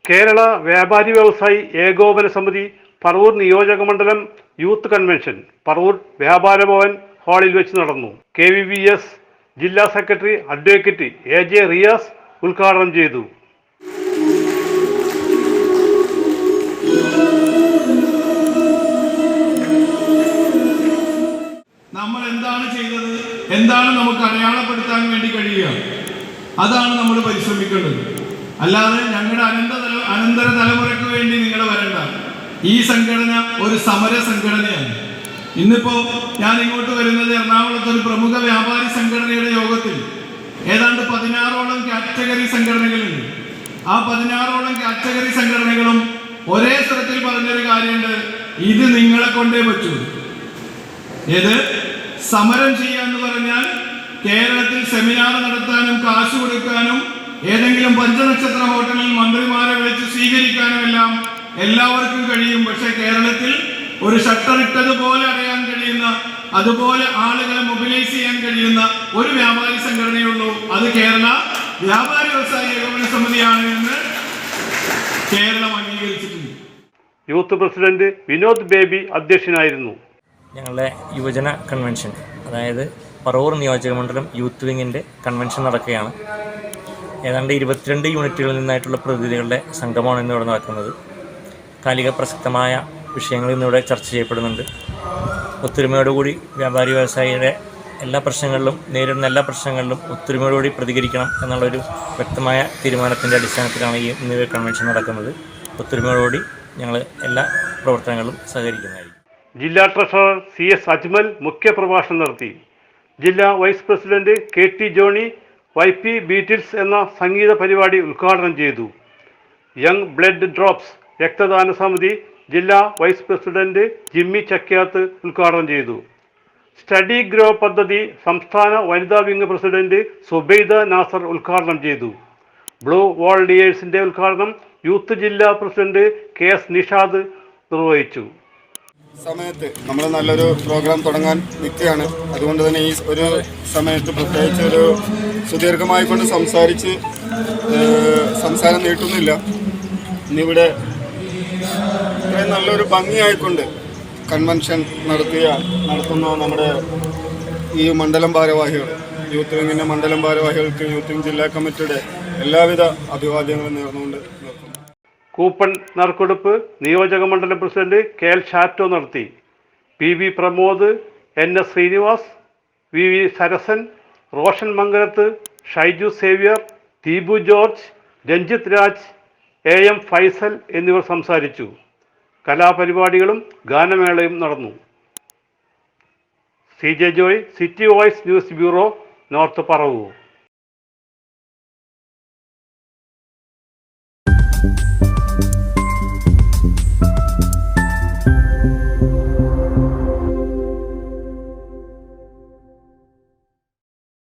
കേരള വ്യാപാരി വ്യവസായി ഏകോപന സമിതി പറവൂർ നിയോജക മണ്ഡലം യൂത്ത് കൺവെൻഷൻ പറവൂർ വ്യാപാര ഭവൻ ഹാളിൽ വെച്ച് നടന്നു. KVVS ജില്ലാ സെക്രട്ടറി അഡ്വക്കേറ്റ് AJ റിയാസ് ഉദ്ഘാടനം ചെയ്തു. നമ്മൾ എന്താണ് ചെയ്തത്, എന്താണ് നമുക്ക് അടയാളപ്പെടുത്താൻ വേണ്ടി കഴിയുക, അതാണ് നമ്മൾ പരിശ്രമിക്കേണ്ടത്. അല്ലാതെ ഞങ്ങളുടെ അനന്തര തലമുറയ്ക്ക് വേണ്ടി നിങ്ങൾ വരണ്ട. ഈ സംഘടന ഒരു സമര സംഘടനയാണ്. ഇന്നിപ്പോ ഞാൻ ഇങ്ങോട്ട് വരുന്നത് എറണാകുളത്ത് ഒരു പ്രമുഖ വ്യാപാരി സംഘടനയുടെ യോഗത്തിൽ ഏതാണ്ട് 16ഓളം കാറ്റഗറി സംഘടനകളുണ്ട്. ആ 16ഓളം കാറ്റഗറി സംഘടനകളും ഒരേ സ്വരത്തിൽ പറഞ്ഞൊരു കാര്യമുണ്ട്, ഇത് നിങ്ങളെ കൊണ്ടേ പറ്റൂ. ഏത് സമരം ചെയ്യാന്ന് പറഞ്ഞാൽ കേരളത്തിൽ സെമിനാർ നടത്താനും കാശ് കൊടുക്കാനും ഏതെങ്കിലും പഞ്ചനക്ഷത്ര ഹോട്ടലിൽ മന്ത്രിമാരെ വിളിച്ച് സ്വീകരിക്കാനും എല്ലാം എല്ലാവർക്കും കഴിയും. പക്ഷെ കേരളത്തിൽ ഒരു ഷട്ടർ ഇട്ടതുപോലെ അടയാൻ കഴിയുന്ന, അതുപോലെ ആളുകളെ മൊബിലൈസ് ചെയ്യാൻ കഴിയുന്ന ഒരു വ്യാപാരി സംഘടനയുള്ളൂ. അത് കേരള വ്യാപാരി വ്യവസായി ഏകോപന സമിതിയാണ് എന്ന് കേരളം അംഗീകരിച്ചിട്ടുണ്ട്. യൂത്ത് പ്രസിഡന്റ് വിനോദ് ബേബി അധ്യക്ഷനായിരുന്നു. ഞങ്ങളുടെ യുവജന കൺവെൻഷൻ, അതായത് പറവൂർ നിയോജക മണ്ഡലം യൂത്ത് വിങ്ങിൻ്റെ കൺവെൻഷൻ നടക്കുകയാണ്. ഏതാണ്ട് 22 യൂണിറ്റുകളിൽ നിന്നായിട്ടുള്ള പ്രതിനിധികളുടെ സംഗമമാണ് ഇന്നിവിടെ നടക്കുന്നത്. കാലിക പ്രസക്തമായ വിഷയങ്ങൾ ഇന്നിവിടെ ചർച്ച ചെയ്യപ്പെടുന്നുണ്ട്. ഒത്തൊരുമയോടുകൂടി വ്യാപാരി വ്യവസായിയുടെ എല്ലാ പ്രശ്നങ്ങളിലും, നേരിടുന്ന എല്ലാ പ്രശ്നങ്ങളിലും ഒത്തൊരുമയോടുകൂടി പ്രതികരിക്കണം എന്നുള്ളൊരു വ്യക്തമായ തീരുമാനത്തിൻ്റെ അടിസ്ഥാനത്തിലാണ് ഈ ഇന്നിവ കൺവെൻഷൻ നടക്കുന്നത്. ഒത്തൊരുമയോടുകൂടി ഞങ്ങൾ എല്ലാ പ്രവർത്തനങ്ങളും സഹകരിക്കുന്നതായിരിക്കും. ജില്ലാ ട്രഷറർ CS അജ്മൽ മുഖ്യപ്രഭാഷണം നടത്തി. ജില്ലാ vice president KT Johnny YP Beatles എന്ന സംഗീത പരിപാടി ഉദ്ഘാടനം ചെയ്തു. യങ് ബ്ലഡ് ഡ്രോപ്സ് രക്തദാന സമിതി ജില്ലാ വൈസ് പ്രസിഡന്റ് ജിമ്മി ചക്യാത്ത് ഉദ്ഘാടനം ചെയ്തു. സ്റ്റഡി ഗ്രോ പദ്ധതി സംസ്ഥാന വനിതാ വിംഗ് പ്രസിഡന്റ് സുബൈദ നാസർ ഉദ്ഘാടനം ചെയ്തു. ബ്ലൂ വോളണ്ടിയേഴ്സിന്റെ ഉദ്ഘാടനം യൂത്ത് ജില്ലാ പ്രസിഡന്റ് KS നിഷാദ് നിർവഹിച്ചു. സമയത്ത് നമ്മൾ നല്ലൊരു പ്രോഗ്രാം തുടങ്ങാൻ നിൽക്കുകയാണ്. അതുകൊണ്ട് തന്നെ ഈ ഒരു സമയത്ത് പ്രത്യേകിച്ച് ഒരു സുദീർഘമായിക്കൊണ്ട് സംസാരം നീട്ടുന്നില്ല. ഇന്നിവിടെ ഇത്രയും നല്ലൊരു ഭംഗിയായിക്കൊണ്ട് കൺവെൻഷൻ നടത്തുന്ന നമ്മുടെ ഈ മണ്ഡലം ഭാരവാഹികൾ, യൂത്ത് വിങ്ങിൻ്റെ മണ്ഡലം ഭാരവാഹികൾക്ക് യൂത്ത് വിങ് ജില്ലാ കമ്മിറ്റിയുടെ എല്ലാവിധ അഭിവാദ്യങ്ങളും നേർന്നുകൊണ്ട് നിർത്തുന്നു. കൂപ്പൺ നറുക്കെടുപ്പ് നിയോജക മണ്ഡലം പ്രസിഡന്റ് KL ഷാറ്റോ നടത്തി. PV Pramod, NS Srinivas, VV Sarasan, Roshan Mangalath, Shaiju Xavier, Deepu George, Ranjith Raj, AM Faisal എന്നിവർ സംസാരിച്ചു. കലാപരിപാടികളും ഗാനമേളയും നടന്നു. CJ Joy, city voice news bureau, north Paravur.